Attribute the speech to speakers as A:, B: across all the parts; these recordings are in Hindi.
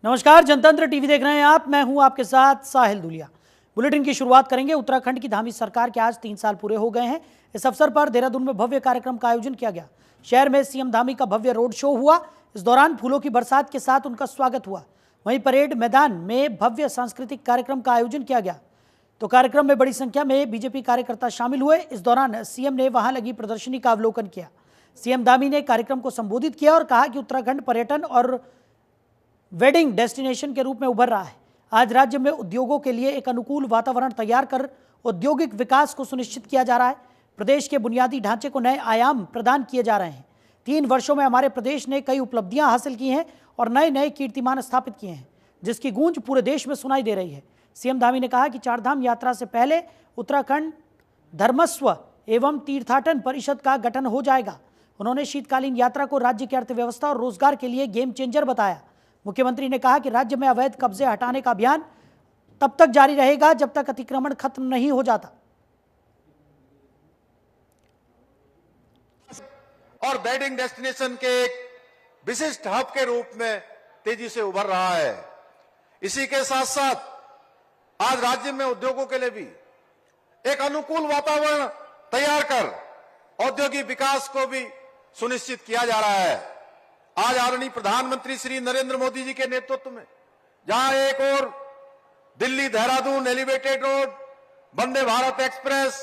A: नमस्कार, जनतंत्र टीवी देख रहे हैं आप। मैं हूं आपके साथ साहिल दुलिया। बुलेटिन की शुरुआत करेंगे। उत्तराखंड की धामी सरकार के आज 3 साल पूरे हो गए हैं। इस अवसर पर देहरादून में भव्य कार्यक्रम का आयोजन किया गया। शहर में सीएम धामी का भव्य रोड शो हुआ। इस दौरान फूलों की बरसात के साथ उनका स्वागत हुआ। वहीं परेड मैदान में भव्य सांस्कृतिक कार्यक्रम का आयोजन किया गया। तो कार्यक्रम में बड़ी संख्या में बीजेपी कार्यकर्ता शामिल हुए। इस दौरान सीएम ने वहां लगी प्रदर्शनी का अवलोकन किया। सीएम धामी ने कार्यक्रम को संबोधित किया और कहा कि उत्तराखंड पर्यटन और वेडिंग डेस्टिनेशन के रूप में उभर रहा है। आज राज्य में उद्योगों के लिए एक अनुकूल वातावरण तैयार कर औद्योगिक विकास को सुनिश्चित किया जा रहा है। प्रदेश के बुनियादी ढांचे को नए आयाम प्रदान किए जा रहे हैं। 3 वर्षों में हमारे प्रदेश ने कई उपलब्धियां हासिल की हैं और नए नए कीर्तिमान स्थापित किए हैं, जिसकी गूंज पूरे देश में सुनाई दे रही है। सीएम धामी ने कहा कि चारधाम यात्रा से पहले उत्तराखंड धर्मस्व एवं तीर्थाटन परिषद का गठन हो जाएगा। उन्होंने शीतकालीन यात्रा को राज्य की अर्थव्यवस्था और रोजगार के लिए गेम चेंजर बताया। मुख्यमंत्री ने कहा कि राज्य में अवैध कब्जे हटाने का अभियान तब तक जारी रहेगा जब तक अतिक्रमण खत्म नहीं हो जाता।
B: और वेडिंग डेस्टिनेशन के एक विशिष्ट हब के रूप में तेजी से उभर रहा है। इसी के साथ साथ आज राज्य में उद्योगों के लिए भी एक अनुकूल वातावरण तैयार कर औद्योगिक विकास को भी सुनिश्चित किया जा रहा है। आज आदरणीय प्रधानमंत्री श्री नरेंद्र मोदी जी के नेतृत्व में जहां एक और Delhi Dehradun elevated road, Vande Bharat express,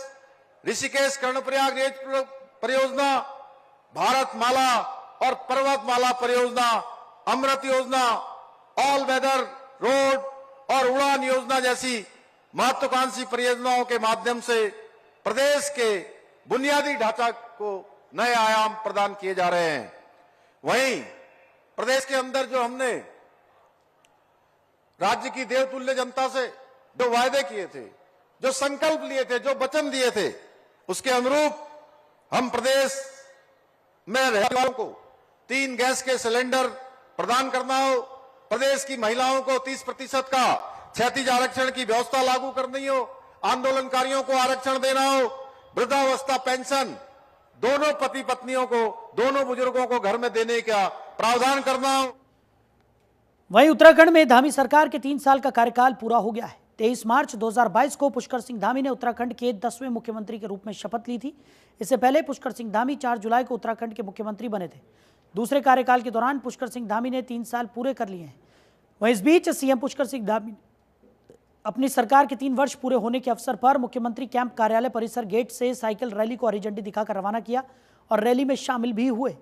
B: Rishikesh Karnaprayag rail परियोजना, भारत माला और पर्वतमाला परियोजना, अमृत योजना, ऑल वेदर रोड और उड़ान योजना जैसी महत्वाकांक्षी परियोजनाओं के माध्यम से प्रदेश के बुनियादी ढांचा को नए आयाम प्रदान किए जा रहे हैं। वहीं प्रदेश के अंदर जो हमने राज्य की देवतुल्य जनता से जो वायदे किए थे, जो संकल्प लिए थे, जो वचन दिए थे, उसके अनुरूप हम प्रदेश में रहने वालों को 3 गैस के सिलेंडर प्रदान करना हो, प्रदेश की महिलाओं को 30% का क्षैतिज आरक्षण की व्यवस्था लागू करनी हो, आंदोलनकारियों को आरक्षण देना हो, वृद्धावस्था पेंशन दोनों पति पत्नियों को, दोनों बुजुर्गों को घर में देने का प्रावधान करना हो।
A: वहीं उत्तराखंड में धामी सरकार के 3 साल का कार्यकाल पूरा हो गया है। 23 मार्च 2022 को पुष्कर सिंह धामी ने उत्तराखंड के 10वें मुख्यमंत्री के रूप में शपथ ली थी। इससे पहले पुष्कर सिंह धामी 4 जुलाई को उत्तराखंड के मुख्यमंत्री बने थे। दूसरे कार्यकाल के दौरान पुष्कर सिंह धामी ने 3 साल पूरे कर लिए हैं। वहीं इस बीच सीएम पुष्कर सिंह धामी अपनी सरकार के 3 वर्ष पूरे होने के अवसर पर मुख्यमंत्री कैंप कार्यालय परिसर गेट से साइकिल रैली को हरी झंडी दिखाकर रवाना किया और रैली में शामिल भी हुए।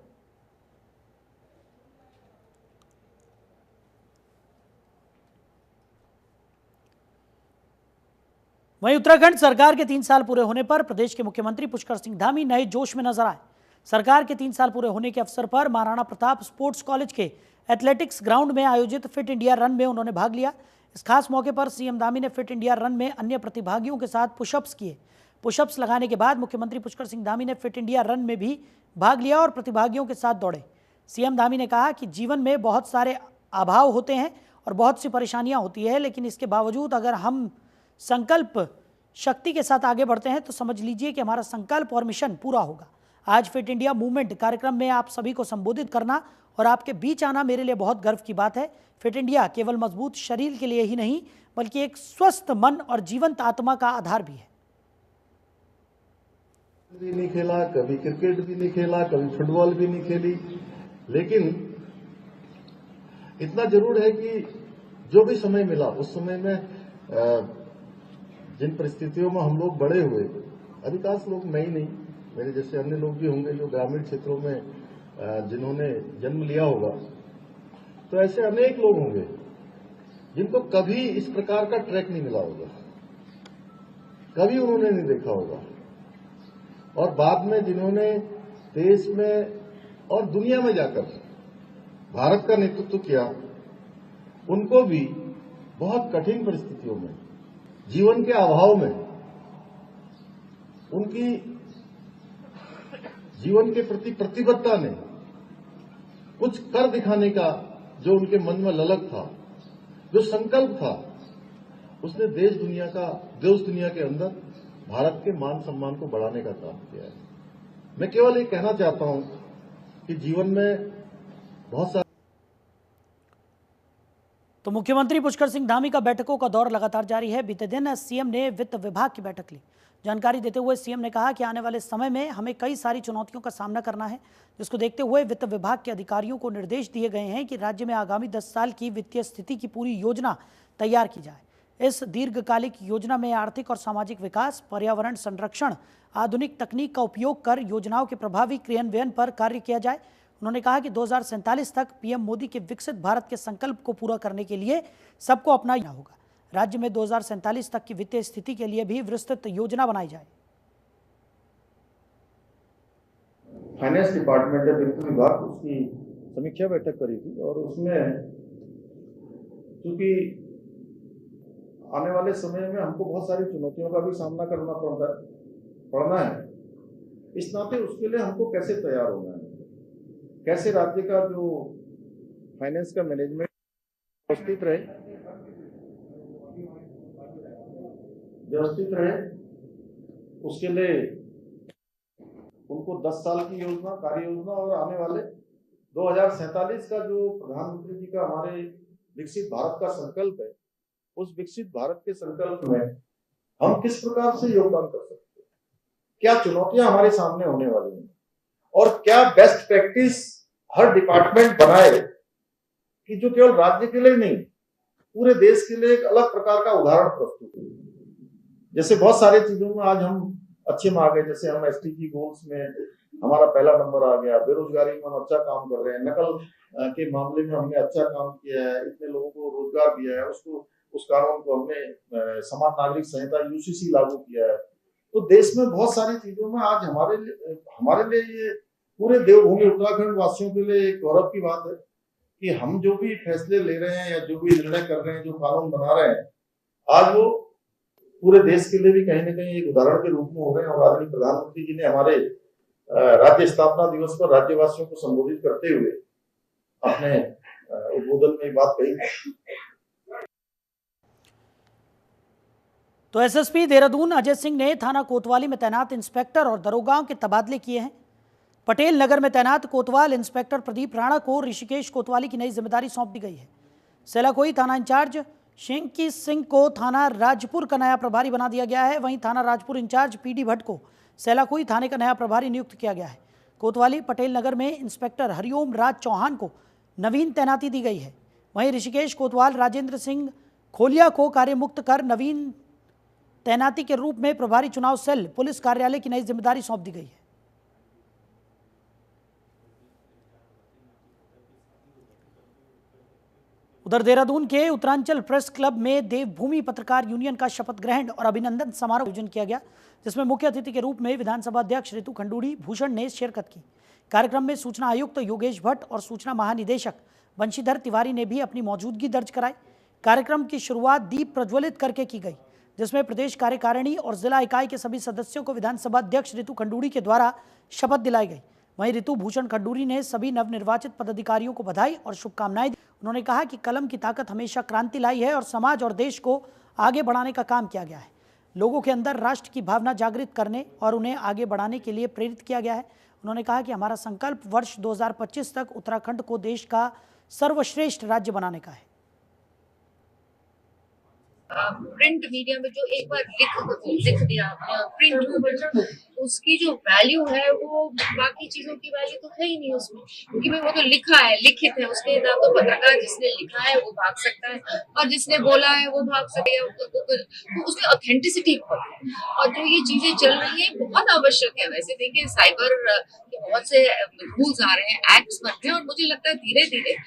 A: वहीं उत्तराखंड सरकार के 3 साल पूरे होने पर प्रदेश के मुख्यमंत्री पुष्कर सिंह धामी नए जोश में नजर आए। सरकार के 3 साल पूरे होने के अवसर पर महाराणा प्रताप स्पोर्ट्स कॉलेज के एथलेटिक्स ग्राउंड में आयोजित फिट इंडिया रन में उन्होंने भाग लिया। इस खास मौके पर सीएम धामी ने फिट इंडिया रन में अन्य प्रतिभागियों के साथ पुशअप्स किए। पुशअप्स लगाने के बाद मुख्यमंत्री पुष्कर सिंह धामी ने फिट इंडिया रन में भी भाग लिया और प्रतिभागियों के साथ दौड़े। सीएम धामी ने कहा कि जीवन में बहुत सारे अभाव होते हैं और बहुत सी परेशानियां होती है, लेकिन इसके बावजूद अगर हम संकल्प शक्ति के साथ आगे बढ़ते हैं तो समझ लीजिए कि हमारा संकल्प और मिशन पूरा होगा। आज फिट इंडिया मूवमेंट कार्यक्रम में आप सभी को संबोधित करना और आपके बीच आना मेरे लिए बहुत गर्व की बात है। फिट इंडिया केवल मजबूत शरीर के लिए ही नहीं, बल्कि एक स्वस्थ मन और जीवंत आत्मा का आधार भी है।
C: भी नहीं खेला, कभी क्रिकेट भी नहीं खेला, कभी फुटबॉल भी नहीं खेली, लेकिन इतना जरूर है कि जो भी समय मिला उस समय में जिन परिस्थितियों में हम लोग बड़े हुए, अधिकांश लोग, मैं ही नहीं, मेरे जैसे अन्य लोग भी होंगे जो ग्रामीण क्षेत्रों में जिन्होंने जन्म लिया होगा, तो ऐसे अनेक लोग होंगे जिनको कभी इस प्रकार का ट्रैक नहीं मिला होगा, कभी उन्होंने नहीं देखा होगा, और बाद में जिन्होंने देश में और दुनिया में जाकर भारत का नेतृत्व किया, उनको भी बहुत कठिन परिस्थितियों में, जीवन के अभाव में, उनकी जीवन के प्रति प्रतिबद्धता ने कुछ कर दिखाने का जो उनके मन में ललक था, जो संकल्प था, उसने देश दुनिया के अंदर भारत के मान सम्मान को बढ़ाने का काम किया है। मैं केवल ये कहना चाहता हूं कि जीवन में बहुत सारे
A: तो मुख्यमंत्री पुष्कर सिंह धामी का बैठकों का दौर लगातार जारी है। बीते दिन सीएम ने वित्त विभाग की बैठक ली। जानकारी देते हुए सीएम ने कहा कि आने वाले समय में हमें कई सारी चुनौतियों का सामना करना है, जिसको देखते हुए वित्त विभाग के अधिकारियों को निर्देश दिए गए हैं कि राज्य में आगामी 10 साल की वित्तीय स्थिति की पूरी योजना तैयार की जाए। इस दीर्घकालिक योजना में आर्थिक और सामाजिक विकास, पर्यावरण संरक्षण, आधुनिक तकनीक का उपयोग कर योजनाओं के प्रभावी क्रियान्वयन पर कार्य किया जाए। उन्होंने कहा कि 2047 तक पीएम मोदी के विकसित भारत के संकल्प को पूरा करने के लिए सबको अपनाना होगा। राज्य में 2047 तक की वित्तीय स्थिति के लिए भी विस्तृत योजना बनाई जाए।
D: फाइनेंस डिपार्टमेंट या वित्त विभाग उसकी समीक्षा बैठक करी थी और उसमें क्योंकि आने वाले समय में हमको बहुत सारी चुनौतियों का भी सामना करना पड़ना है, इस नाते उसके लिए हमको कैसे तैयार होना है, कैसे राज्य का जो फाइनेंस का मैनेजमेंट व्यवस्थित रहे, उसके लिए उनको 10 साल की योजना, कार्य योजना और आने वाले 2047 का जो प्रधानमंत्री जी का हमारे विकसित भारत का संकल्प है, उस विकसित भारत के संकल्प में हम किस प्रकार से योगदान कर सकते हैं, क्या चुनौतियां हमारे सामने होने वाली हैं और क्या बेस्ट प्रैक्टिस हर डिपार्टमेंट बनाए कि जो केवल राज्य के लिए नहीं, पूरे देश के लिए एक अलग प्रकार का उदाहरण प्रस्तुत हो। जैसे बहुत सारी चीजों में आज हम अच्छे में आ गए, जैसे हम एसडीजी गोल्स में हमारा पहला नंबर आ गया, बेरोजगारी में हम अच्छा काम कर रहे हैं, नकल के मामले में हमने अच्छा काम किया है, इतने लोगों को रोजगार दिया है, उस कानून को हमने समान नागरिक संहिता यूसीसी लागू किया है। तो देश में बहुत सारी चीजों में आज हमारे लिए ये पूरे देवभूमि उत्तराखंड वासियों के लिए एक गौरव की बात है कि हम जो भी फैसले ले रहे हैं या जो भी निर्णय कर रहे हैं, जो कानून बना रहे हैं, आज वो पूरे देश के लिए भी कहीं ना कहीं एक उदाहरण के रूप में हो रहे हैं। और आदरणीय प्रधानमंत्री जी ने हमारे राज्य स्थापना दिवस पर राज्यवासियों को संबोधित करते हुए अपने उद्बोधन में बात कही।
A: तो एसएसपी देहरादून अजय सिंह ने थाना कोतवाली में तैनात इंस्पेक्टर और दरोगाओं के तबादले किए हैं। पटेल नगर में तैनात कोतवाल इंस्पेक्टर प्रदीप राणा को ऋषिकेश कोतवाली की नई जिम्मेदारी सौंप दी गई है। सेलाकोई थाना इंचार्ज शेंकी सिंह को थाना राजपुर का नया प्रभारी बना दिया गया है। वहीं थाना राजपुर इंचार्ज पीडी भट्ट को सेलाकोई थाने का नया प्रभारी नियुक्त किया गया है। कोतवाली पटेल नगर में इंस्पेक्टर हरिओम राज चौहान को नवीन तैनाती दी गई है। वहीं ऋषिकेश कोतवाल राजेंद्र सिंह खोलिया को कार्यमुक्त कर नवीन तैनाती के रूप में प्रभारी चुनाव सेल पुलिस कार्यालय की नई जिम्मेदारी सौंप दी गई है। उधर देहरादून के उत्तरांचल प्रेस क्लब में देवभूमि पत्रकार यूनियन का शपथ ग्रहण और अभिनंदन समारोह आयोजन किया गया, जिसमें मुख्य अतिथि के रूप में विधानसभा अध्यक्ष रितु खंडूड़ी भूषण ने शिरकत की। कार्यक्रम में सूचना आयुक्त योगेश भट्ट और सूचना महानिदेशक बंशीधर तिवारी ने भी अपनी मौजूदगी दर्ज कराई। कार्यक्रम की शुरुआत दीप प्रज्वलित करके की गई, जिसमें प्रदेश कार्यकारिणी और जिला इकाई के सभी सदस्यों को विधानसभा अध्यक्ष रितु खंडूड़ी के द्वारा शपथ दिलाई गई। वहीं रितु भूषण खंडूरी ने सभी नवनिर्वाचित पदाधिकारियों को बधाई और शुभकामनाएं दी। उन्होंने कहा कि कलम की ताकत हमेशा क्रांति लाई है और समाज और देश को आगे बढ़ाने का काम किया गया है। लोगों के अंदर राष्ट्र की भावना जागृत करने और उन्हें आगे बढ़ाने के लिए प्रेरित किया गया है। उन्होंने कहा कि हमारा संकल्प वर्ष 2025 तक उत्तराखंड को देश का सर्वश्रेष्ठ राज्य बनाने का है।
E: प्रिंट मीडिया में जो एक बार लिख दिया प्रिंट, उसकी जो वैल्यू है वो बाकी चीजों की वैल्यू तो है ही नहीं उसमें, क्योंकि भाई वो तो लिखा है, लिखित है, उसके ना तो पत्रकार जिसने लिखा है वो भाग सकता है और जिसने बोला है वो भाग सकता है, तो उसकी ऑथेंटिसिटी बहुत है। और जो ये चीजें चल रही है बहुत आवश्यक है। वैसे देखिए साइबर के बहुत से रूल्स आ रहे हैं, एक्ट्स बन रहे हैं और मुझे लगता है धीरे धीरे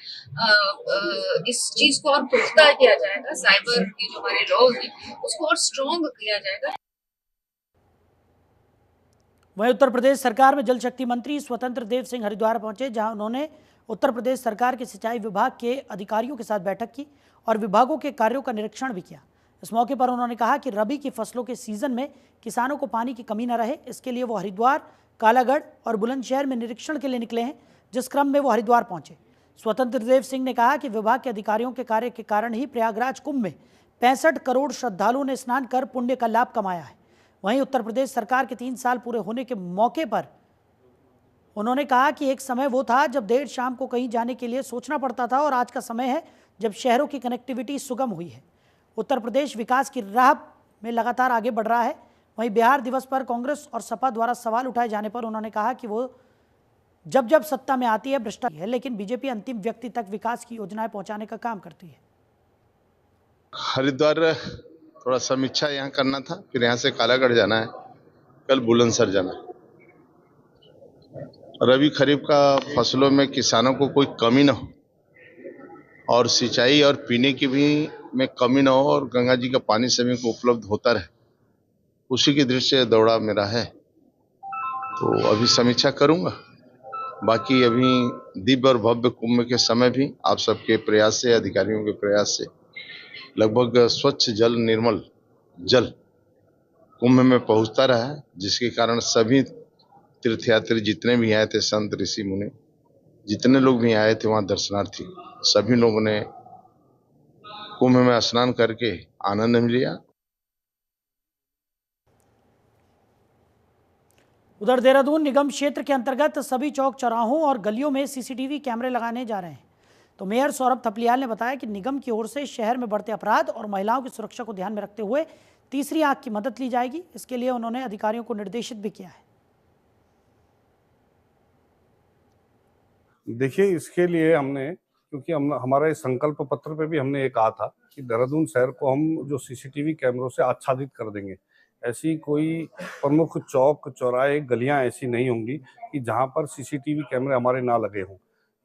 E: इस चीज को और पुख्ता किया जाएगा। साइबर के जो हमारे लॉज हैं उसको और स्ट्रॉन्ग किया जाएगा।
A: वहीं उत्तर प्रदेश सरकार में जल शक्ति मंत्री स्वतंत्र देव सिंह हरिद्वार पहुंचे, जहां उन्होंने उत्तर प्रदेश सरकार के सिंचाई विभाग के अधिकारियों के साथ बैठक की और विभागों के कार्यों का निरीक्षण भी किया। इस मौके पर उन्होंने कहा कि रबी की फसलों के सीजन में किसानों को पानी की कमी न रहे, इसके लिए वो हरिद्वार, कालागढ़ और बुलंदशहर में निरीक्षण के लिए निकले हैं, जिस क्रम में वो हरिद्वार पहुंचे। स्वतंत्र देव सिंह ने कहा कि विभाग के अधिकारियों के कार्य के कारण ही प्रयागराज कुंभ में 65 करोड़ श्रद्धालुओं ने स्नान कर पुण्य का लाभ कमाया है। वहीं उत्तर प्रदेश सरकार के 3 साल पूरे होने के मौके पर उन्होंने कहा कि एक समय वो था जब देर शाम को कहीं जाने के लिए सोचना पड़ता था और आज का समय है जब शहरों की कनेक्टिविटी सुगम हुई है। उत्तर प्रदेश विकास की राह में लगातार आगे बढ़ रहा है। वहीं बिहार दिवस पर कांग्रेस और सपा द्वारा सवाल उठाए जाने पर उन्होंने कहा कि वो जब जब सत्ता में आती है भ्रष्टाचार है, लेकिन बीजेपी अंतिम व्यक्ति तक विकास की योजनाएं पहुंचाने का काम करती है।
F: हरिद्वार थोड़ा समीक्षा यहाँ करना था, फिर यहाँ से कालागढ़ जाना है, कल बुलंदशहर जाना है। रबी खरीफ का फसलों में किसानों को कोई कमी न हो और सिंचाई और पीने की भी में कमी न हो और गंगा जी का पानी सभी को उपलब्ध होता रहे, उसी की दृष्टि से दौड़ा मेरा है। तो अभी समीक्षा करूंगा। बाकी अभी दिव्य और भव्य कुंभ के समय भी आप सबके प्रयास से, अधिकारियों के प्रयास से लगभग स्वच्छ जल, निर्मल जल कुंभ में पहुंचता रहा है, जिसके कारण सभी तीर्थयात्री जितने भी आए थे, संत ऋषि मुनि जितने लोग भी आए थे वहां दर्शनार्थी, सभी लोगों ने कुंभ में स्नान करके आनंद लिया।
A: उधर देहरादून निगम क्षेत्र के अंतर्गत सभी चौक चौराहों और गलियों में सीसीटीवी कैमरे लगाने जा रहे हैं। तो मेयर सौरभ थपलियाल ने बताया कि निगम की ओर से शहर में बढ़ते अपराध और महिलाओं की सुरक्षा को ध्यान में रखते हुए तीसरी आंख की मदद ली जाएगी। इसके लिए उन्होंने अधिकारियों को निर्देशित भी किया है।
G: देखिए, इसके लिए हमने, क्योंकि हमारा इस संकल्प पत्र पे भी हमने ये कहा था कि देहरादून शहर को हम जो सीसीटीवी कैमरों से आच्छादित कर देंगे। ऐसी कोई प्रमुख चौक चौराहे गलियां ऐसी नहीं होंगी कि जहां पर सीसीटीवी कैमरे हमारे ना लगे हों।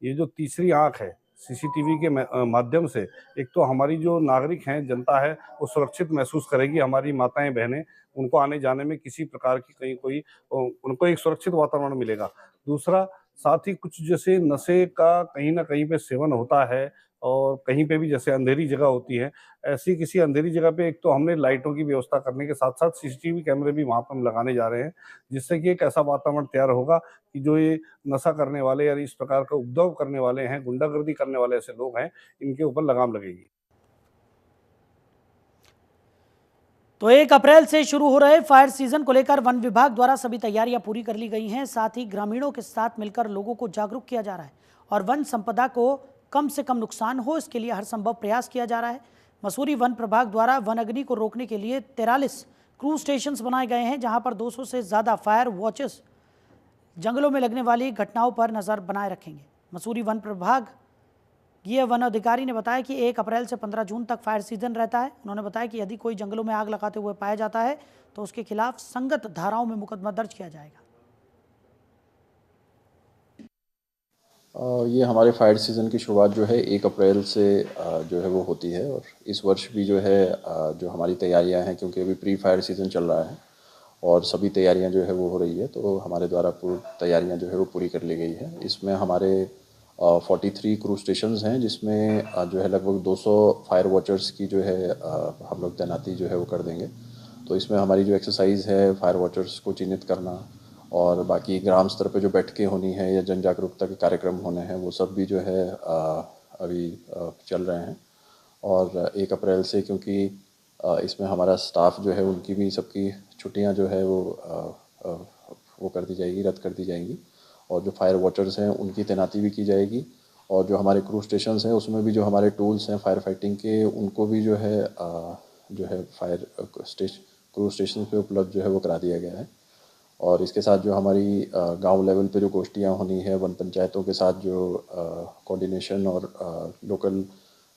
G: ये जो तीसरी आंख है सीसीटीवी के माध्यम से, एक तो हमारी जो नागरिक हैं, जनता है, वो सुरक्षित महसूस करेगी। हमारी माताएं बहनें, उनको आने जाने में किसी प्रकार की कहीं कोई उनको एक सुरक्षित वातावरण मिलेगा। दूसरा, साथ ही कुछ जैसे नशे का कहीं ना कहीं पे सेवन होता है और कहीं पे भी जैसे अंधेरी जगह होती है, ऐसी किसी अंधेरी जगह पे एक तो हमने लाइटों की व्यवस्था करने के साथ साथ सीसीटीवी कैमरे भी वहां पर हम लगाने जा रहे हैं, जिससे कि एक ऐसा वातावरण तैयार होगा कि जो ये नशा करने वाले या इस प्रकार का उपद्रव करने वाले हैं, गुंडागर्दी करने वाले ऐसे लोग हैं, इनके ऊपर लगाम लगेगी।
A: तो 1 अप्रैल से शुरू हो रहे फायर सीजन को लेकर वन विभाग द्वारा सभी तैयारियां पूरी कर ली गई हैं। साथ ही ग्रामीणों के साथ मिलकर लोगों को जागरूक किया जा रहा है और वन संपदा को कम से कम नुकसान हो, इसके लिए हर संभव प्रयास किया जा रहा है। मसूरी वन प्रभाग द्वारा वन अग्नि को रोकने के लिए 43 क्रूज स्टेशन बनाए गए हैं, जहां पर 200 से ज़्यादा फायर वॉचेस जंगलों में लगने वाली घटनाओं पर नज़र बनाए रखेंगे। मसूरी वन प्रभाग ये वन अधिकारी ने बताया कि 1 अप्रैल से 15 जून तक फायर सीजन रहता है। उन्होंने बताया कि यदि कोई जंगलों में आग लगाते हुए पाया जाता है तो उसके खिलाफ संगत धाराओं में मुकदमा दर्ज किया जाएगा।
H: ये हमारे फायर सीज़न की शुरुआत जो है 1 अप्रैल से जो है वो होती है और इस वर्ष भी जो है जो हमारी तैयारियां हैं, क्योंकि अभी प्री फायर सीज़न चल रहा है और सभी तैयारियां जो है वो हो रही है, तो हमारे द्वारा पूरी तैयारियां जो है वो पूरी कर ली गई है। इसमें हमारे 43 क्रूज स्टेशंस हैं, जिसमें जो है लगभग 200 फायर वॉचर्स की जो है हम लोग तैनाती जो है वो कर देंगे। तो इसमें हमारी जो एक्सरसाइज है फायर वॉचर्स को चिन्हित करना और बाकी ग्राम स्तर पे जो बैठकें होनी है या जन जागरूकता के कार्यक्रम होने हैं, वो सब भी जो है अभी चल रहे हैं। और 1 अप्रैल से, क्योंकि इसमें हमारा स्टाफ जो है उनकी भी सबकी छुट्टियां जो है वो कर दी जाएगी, रद्द कर दी जाएंगी और जो फायर वॉचर्स हैं उनकी तैनाती भी की जाएगी। और जो हमारे क्रूज स्टेशंस हैं उसमें भी जो हमारे टूल्स हैं फायर फाइटिंग के, उनको भी जो है फायर क्रूज स्टेशन पे उपलब्ध जो है वो करा दिया गया है। और इसके साथ जो हमारी गांव लेवल पे जो गोष्ठियाँ होनी है वन पंचायतों के साथ, जो कोऑर्डिनेशन और लोकल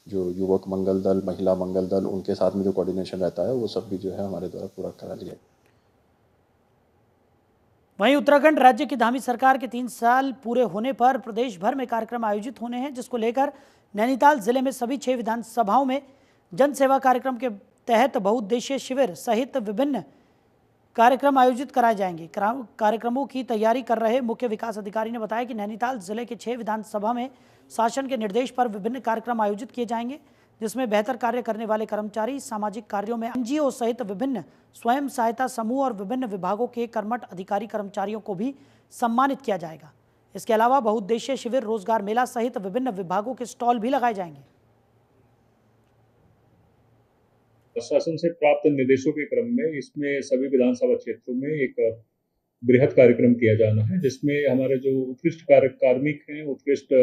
H: जो युवक मंगल दल, महिला मंगल दल, उनके साथ में जो कोऑर्डिनेशन रहता है, वो सब भी जो है हमारे द्वारा पूरा करा लिया है।
A: वहीं उत्तराखंड राज्य की धामी सरकार के 3 साल पूरे होने पर प्रदेश भर में कार्यक्रम आयोजित होने हैं, जिसको लेकर नैनीताल जिले में सभी 6 विधानसभाओं में जन सेवा कार्यक्रम के तहत बहुउद्देशीय शिविर सहित विभिन्न कार्यक्रम आयोजित कराए जाएंगे। कार्यक्रमों की तैयारी कर रहे मुख्य विकास अधिकारी ने बताया कि नैनीताल जिले के 6 विधानसभा में शासन के निर्देश पर विभिन्न कार्यक्रम आयोजित किए जाएंगे, जिसमें बेहतर कार्य करने वाले कर्मचारी, सामाजिक कार्यों में एनजीओ सहित विभिन्न स्वयं सहायता समूह और विभिन्न विभागों के कर्मठ अधिकारी कर्मचारियों को भी सम्मानित किया जाएगा। इसके अलावा बहुउद्देशीय शिविर, रोजगार मेला सहित विभिन्न विभागों के स्टॉल भी लगाए जाएंगे।
I: शासन से प्राप्त निर्देशों के क्रम में इसमें सभी विधानसभा क्षेत्रों में एक बृहद कार्यक्रम किया जाना है, जिसमें हमारे जो उत्कृष्ट कार्मिक हैं, उत्कृष्ट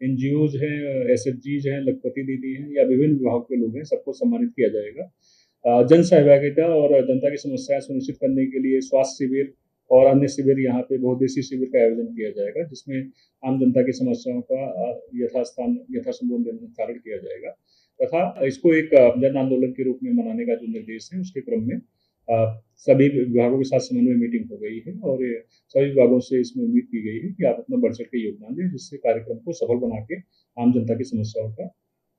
I: एनजीओज हैं, एसएचजीज हैं, लखपति दीदी हैं या विभिन्न विभाग के लोग हैं, सबको सम्मानित किया जाएगा। जन सहभागिता और जनता की समस्याएं सुनिश्चित करने के लिए स्वास्थ्य शिविर और अन्य शिविर यहाँ पे बहुउद्देशीय शिविर का आयोजन किया जाएगा, जिसमें आम जनता की समस्याओं का यथासंभव निस्तारण किया जाएगा तथा इसको एक जन आंदोलन के रूप में मनाने का जो निर्देश है उसके क्रम में सभी विभागों के साथ समन्वय मीटिंग हो गई है और सभी विभागों से इसमें उम्मीद की गई है कि आप अपना बढ़ चढ़ के योगदान दें, जिससे कार्यक्रम को सफल बना के आम जनता की समस्याओं का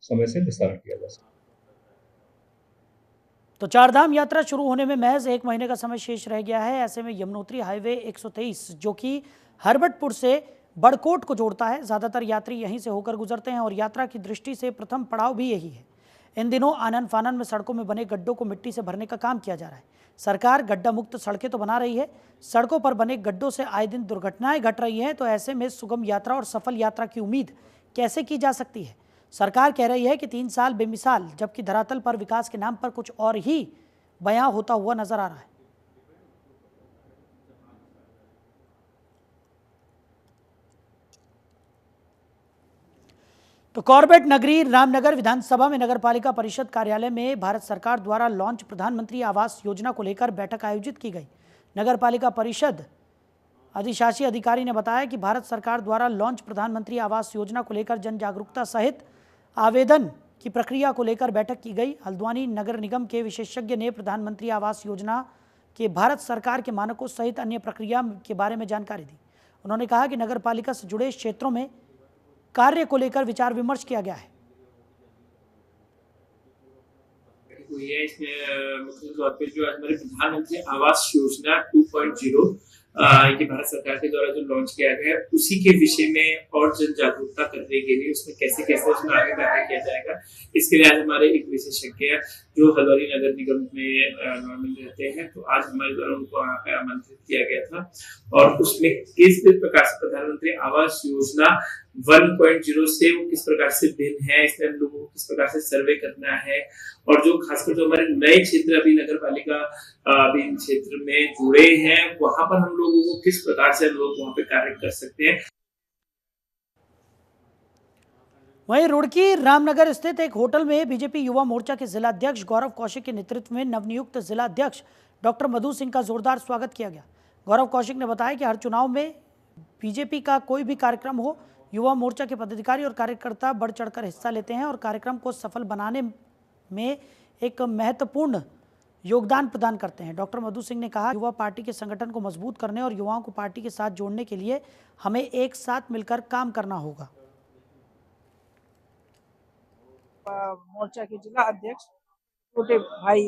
I: समय से निस्तारण किया जा सके।
A: तो चारधाम यात्रा शुरू होने में महज 1 महीने का समय शेष रह गया है। ऐसे में यमुनोत्री हाईवे 123 जो कि हरबटपुर से बड़कोट को जोड़ता है, ज़्यादातर यात्री यहीं से होकर गुजरते हैं और यात्रा की दृष्टि से प्रथम पड़ाव भी यही है। इन दिनों आनन फानन में सड़कों में बने गड्ढों को मिट्टी से भरने का काम किया जा रहा है। सरकार गड्ढा मुक्त सड़कें तो बना रही है, सड़कों पर बने गड्ढों से आए दिन दुर्घटनाएं घट रही हैं। तो ऐसे में सुगम यात्रा और सफल यात्रा की उम्मीद कैसे की जा सकती है? सरकार कह रही है कि 3 साल बेमिसाल, जबकि धरातल पर विकास के नाम पर कुछ और ही बयां होता हुआ नजर आ रहा है। तो कॉर्बेट नगरी रामनगर विधानसभा में नगर पालिका परिषद कार्यालय में भारत सरकार द्वारा लॉन्च प्रधानमंत्री आवास योजना को लेकर बैठक आयोजित की गई। नगर पालिका परिषद अधिशासी अधिकारी ने बताया कि भारत सरकार द्वारा लॉन्च प्रधानमंत्री आवास योजना को लेकर जन जागरूकता सहित आवेदन की प्रक्रिया को लेकर बैठक की गई। हल्द्वानी नगर निगम के विशेषज्ञ ने प्रधानमंत्री आवास योजना के भारत सरकार के मानकों सहित अन्य प्रक्रिया के बारे में जानकारी दी। उन्होंने कहा कि नगर पालिका से जुड़े क्षेत्रों में कार्य को लेकर विचार विमर्श किया गया है।
J: इसमें मुख्य तौर पे जो हमारे प्रधानमंत्री आवास योजना 2.0 ये भारत सरकार के द्वारा जो लॉन्च किया गया है उसी के विषय में और जन जागरूकता करने के लिए उसमें कैसे उसमें आगे बढ़ाया किया जाएगा, इसके लिए आज हमारे एक विशेषज्ञ जो हल्द्वानी नगर निगम में नॉर्मल रहते हैं, तो आज हमारे द्वारा उनको वहाँ पे आमंत्रित किया गया था और उसमें किस प्रकार से प्रधानमंत्री आवास योजना 1.0 से वो किस प्रकार से भिन्न है, इसमें हम लोगों को किस प्रकार से सर्वे करना है और जो खासकर जो हमारे नए क्षेत्र अभी नगर पालिका अभी क्षेत्र में जुड़े हैं वहां पर हम लोगों को किस प्रकार से हम लोग वहां पे कार्य कर सकते हैं।
A: वहीं रुड़की रामनगर स्थित एक होटल में बीजेपी युवा मोर्चा के जिलाध्यक्ष गौरव कौशिक के नेतृत्व में नवनियुक्त जिलाध्यक्ष डॉक्टर मधु सिंह का जोरदार स्वागत किया गया। गौरव कौशिक ने बताया कि हर चुनाव में बीजेपी का कोई भी कार्यक्रम हो, युवा मोर्चा के पदाधिकारी और कार्यकर्ता बढ़ चढ़कर हिस्सा लेते हैं और कार्यक्रम को सफल बनाने में एक महत्वपूर्ण योगदान प्रदान करते हैं। डॉक्टर मधु सिंह ने कहा, युवा पार्टी के संगठन को मजबूत करने और युवाओं को पार्टी के साथ जोड़ने के लिए हमें एक साथ मिलकर काम करना होगा।
K: मोर्चा के जिला अध्यक्ष छोटे भाई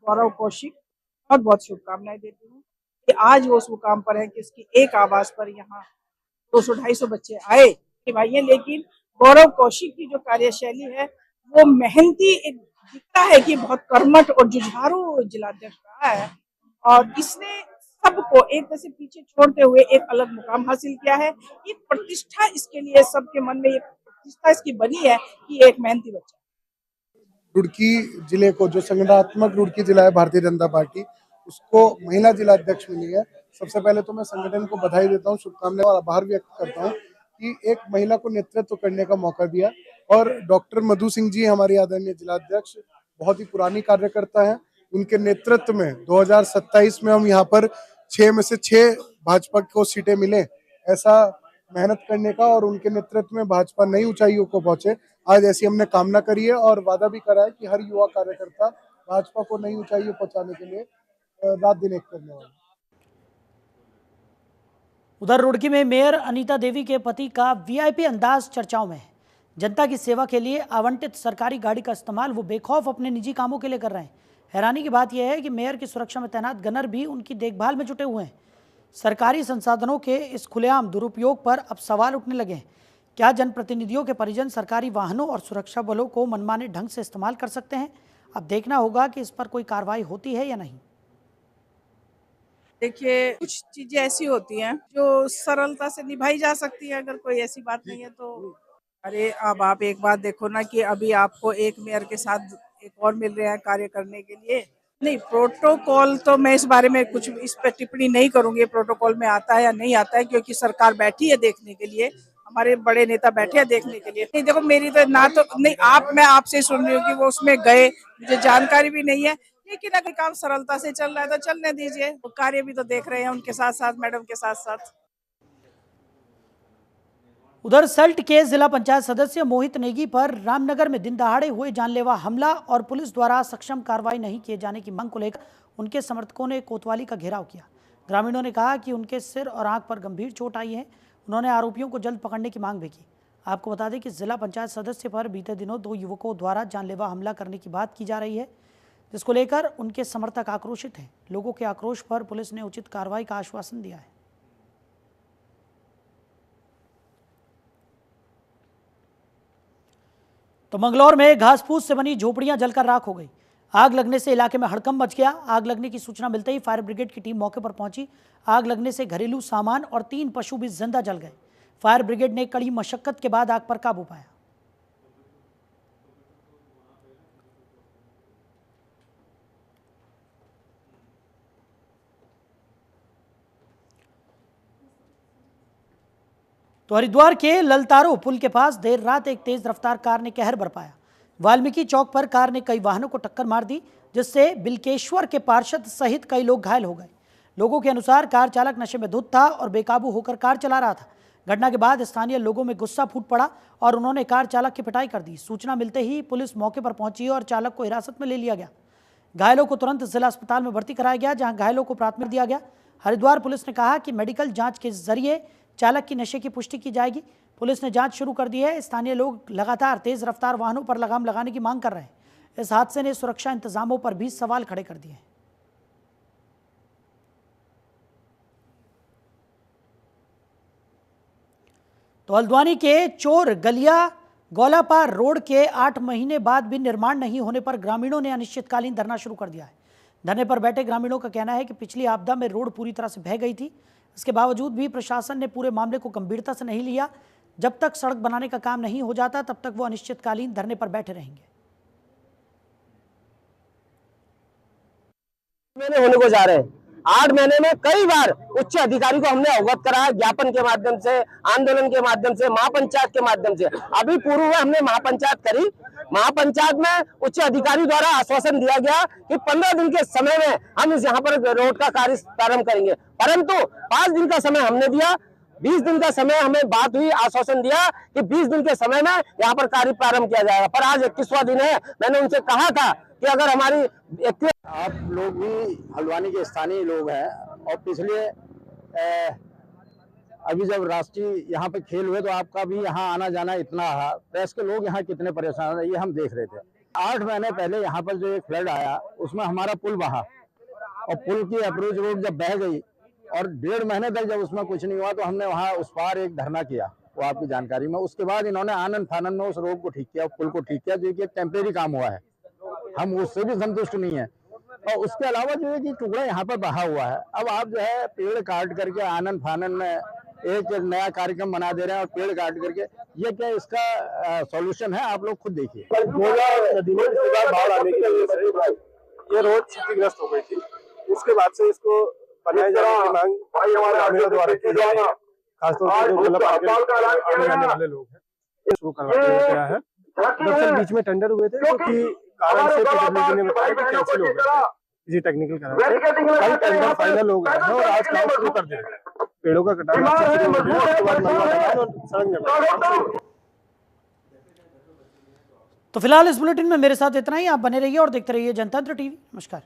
K: गौरव कौशिक बहुत बहुत शुभकामनाएं देती हूँ कि आज वो उस मुकाम पर है कि इसकी एक आवाज पर यहाँ 200-250 बच्चे आए कि भाई, लेकिन गौरव कौशिक की जो कार्यशैली है वो मेहनती, एक दिखता है कि बहुत कर्मठ और जुझारू जिलाध्यक्ष रहा है और इसने सबको एक तरह से पीछे छोड़ते हुए एक अलग मुकाम हासिल किया है। एक प्रतिष्ठा इसके लिए सबके मन में एक प्रतिष्ठा इसकी बनी है कि एक मेहनती बच्चा।
L: रुड़की जिले को जो संगठनात्मक रुड़की जिला है भारतीय जनता पार्टी, उसको महिला जिला अध्यक्ष मिली है। सबसे पहले तो मैं संगठन को बधाई देता हूँ, शुभकामनाएं और आभार व्यक्त करता हूँ कि एक महिला को नेतृत्व करने का मौका दिया। और डॉक्टर मधु सिंह जी हमारे आदरणीय जिलाध्यक्ष बहुत ही पुरानी कार्यकर्ता हैं, उनके नेतृत्व में 2027 में हम यहाँ पर 6 में से 6 भाजपा को सीटें मिले, ऐसा मेहनत करने का और उनके नेतृत्व में भाजपा नई ऊंचाइयों को पहुंचे। आज ऐसी हमने कामना करी है और वादा भी करा है कि हर युवा कार्यकर्ता भाजपा को नई ऊंचाइयों पहुंचाने के लिए रात दिन एक करने वाला।
A: उधर रुड़की में मेयर अनीता देवी के पति का वीआईपी अंदाज चर्चाओं में है। जनता की सेवा के लिए आवंटित सरकारी गाड़ी का इस्तेमाल वो बेखौफ अपने निजी कामों के लिए कर रहे हैं। हैरानी की बात यह है कि मेयर की सुरक्षा में तैनात गनर भी उनकी देखभाल में जुटे हुए हैं। सरकारी संसाधनों के इस खुलेआम दुरुपयोग पर अब सवाल उठने लगे हैं। क्या जनप्रतिनिधियों के परिजन सरकारी वाहनों और सुरक्षा बलों को मनमाने ढंग से इस्तेमाल कर सकते हैं? अब देखना होगा कि इस पर कोई कार्रवाई होती है या नहीं।
K: देखिए, कुछ चीजें ऐसी होती हैं जो सरलता से निभाई जा सकती है, अगर कोई ऐसी बात नहीं है तो। अरे अब आप एक बात देखो ना कि अभी आपको एक मेयर के साथ एक और मिल रहा है कार्य करने के लिए। नहीं, प्रोटोकॉल तो मैं इस बारे में कुछ इस पर टिप्पणी नहीं करूंगी, प्रोटोकॉल में आता है या नहीं आता है, क्योंकि सरकार बैठी है देखने के लिए। हमारे बड़े नेता बैठे हैं देखने के लिए। नहीं देखो, मेरी तो ना तो नहीं, मैं आपसे सुन रही हूँ कि वो उसमें गए, मुझे जानकारी भी नहीं है, लेकिन अगर काम सरलता से चल रहा है तो चलने दीजिए। वो कार्य भी तो देख रहे हैं उनके साथ साथ, मैडम के साथ साथ।
A: उधर सल्ट के जिला पंचायत सदस्य मोहित नेगी पर रामनगर में दिन दहाड़े हुए जानलेवा हमला और पुलिस द्वारा सक्षम कार्रवाई नहीं किए जाने की मांग को लेकर उनके समर्थकों ने कोतवाली का घेराव किया। ग्रामीणों ने कहा कि उनके सिर और आंख पर गंभीर चोट आई है। उन्होंने आरोपियों को जल्द पकड़ने की मांग भी की। आपको बता दें कि जिला पंचायत सदस्य पर बीते दिनों 2 युवकों द्वारा जानलेवा हमला करने की बात की जा रही है, जिसको लेकर उनके समर्थक आक्रोशित हैं। लोगों के आक्रोश पर पुलिस ने उचित कार्रवाई का आश्वासन दिया है। तो मंगलौर में घास फूस से बनी झोपड़ियां जलकर राख हो गई। आग लगने से इलाके में हड़कंप मच गया। आग लगने की सूचना मिलते ही फायर ब्रिगेड की टीम मौके पर पहुंची। आग लगने से घरेलू सामान और 3 पशु भी जिंदा जल गए। फायर ब्रिगेड ने कड़ी मशक्कत के बाद आग पर काबू पाया। तो हरिद्वार के ललतारो पुल के पास देर रात एक तेज रफ्तार कार ने कहर बरपाया। वाल्मीकि चौक पर कार ने कई वाहनों को टक्कर मार दी, जिससे बिल्केश्वर के पार्षद सहित कई लोग घायल हो गए। लोगों के अनुसार कार चालक नशे में धुत था और बेकाबू होकर कार चला रहा था। घटना के बाद स्थानीय लोगों में गुस्सा फूट पड़ा और उन्होंने कार चालक की पिटाई कर दी। सूचना मिलते ही पुलिस मौके पर पहुंची और चालक को हिरासत में ले लिया गया। घायलों को तुरंत जिला अस्पताल में भर्ती कराया गया, जहां घायलों को प्राथमिक दिया गया। हरिद्वार पुलिस ने कहा कि मेडिकल जांच के जरिए चालक की नशे की पुष्टि की जाएगी। पुलिस ने जांच शुरू कर दी है। स्थानीय लोग लगातार तेज रफ्तार वाहनों पर लगाम लगाने की मांग कर रहे हैं। इस हादसे ने सुरक्षा इंतजामों पर भी सवाल खड़े कर दिए हैं। तो हल्द्वानी के चोर गलिया गौलापार रोड के 8 महीने बाद भी निर्माण नहीं होने पर ग्रामीणों ने अनिश्चितकालीन धरना शुरू कर दिया है। धरने पर बैठे ग्रामीणों का कहना है कि पिछली आपदा में रोड पूरी तरह से बह गई थी। इसके बावजूद भी प्रशासन ने पूरे मामले को गंभीरता से नहीं लिया। जब तक सड़क बनाने का काम नहीं हो जाता तब तक वो अनिश्चितकालीन धरने पर बैठे रहेंगे।
M: महीने होने को जा रहे हैं। 8 महीने में कई बार उच्च अधिकारी को हमने अवगत कराया, ज्ञापन के माध्यम से, आंदोलन के माध्यम से, महापंचायत के माध्यम से। अभी पूर्व में हमने महापंचायत करी। महापंचायत में उच्च अधिकारी द्वारा आश्वासन दिया गया कि 15 दिन के समय में हम इस यहाँ पर रोड का कार्य प्रारंभ करेंगे, परंतु 5 दिन का समय हमने दिया। 20 दिन का समय हमें बात हुई, आश्वासन दिया कि 20 दिन के समय में यहाँ पर कार्य प्रारंभ किया जाएगा, पर आज 21वां दिन है। मैंने उनसे कहा था कि अगर हमारी
N: आप लोग भी हल्द्वानी के स्थानीय लोग हैं और पिछले अभी जब राष्ट्रीय यहाँ पे खेल हुए तो आपका भी यहाँ आना जाना इतना है, प्रेस के लोग यहाँ कितने परेशान है ये हम देख रहे थे। 8 महीने पहले यहाँ पर जो एक फ्लड आया उसमें हमारा पुल बहा और पुल की अप्रोच रोड जब बह गई और 1.5 महीने तक जब उसमें कुछ नहीं हुआ तो हमने वहाँ उस पार एक धरना किया, वो आपकी जानकारी में। उसके बाद इन्होंने आनंद फानंद में उस रोड को ठीक किया, पुल को ठीक किया, जो कि एक टेम्परेरी काम हुआ है, हम उससे भी संतुष्ट नहीं है। और उसके अलावा जो है कि टुकड़ा यहाँ पर बहा हुआ है। अब आप जो है पेड़ काट करके आनंद फानंद में एक नया कार्यक्रम बना दे रहे हैं और पेड़ काट करके, ये क्या इसका सॉल्यूशन है? आप लोग खुद देखिए।
O: नदी में बाढ़ आने की वजह से ये रोड क्षतिग्रस्त हो गई थी। उसके बाद से इसको बनाए जाने की मांग ग्रामीणों द्वारा की जा रही है, खासतौर पर जो मतलब आने जाने वाले लोग हैं इसको करवाया गया है। दरअसल बीच में टेंडर हुए थे, जो कि कारण से पीडब्ल्यूडी ने बताया कि कैंसिल हो गया किसी टेक्निकल कारण से। कल टेंडर फाइनल हो गया है और आज काम शुरू कर दिया है। पेड़ों का कटाव शुरू हो गया, उसके बाद मलबा लगाना और सड़क निर्माण।
A: तो फिलहाल इस बुलेटिन में मेरे साथ इतना ही। आप बने रहिए और देखते रहिए जनतंत्र टीवी। नमस्कार।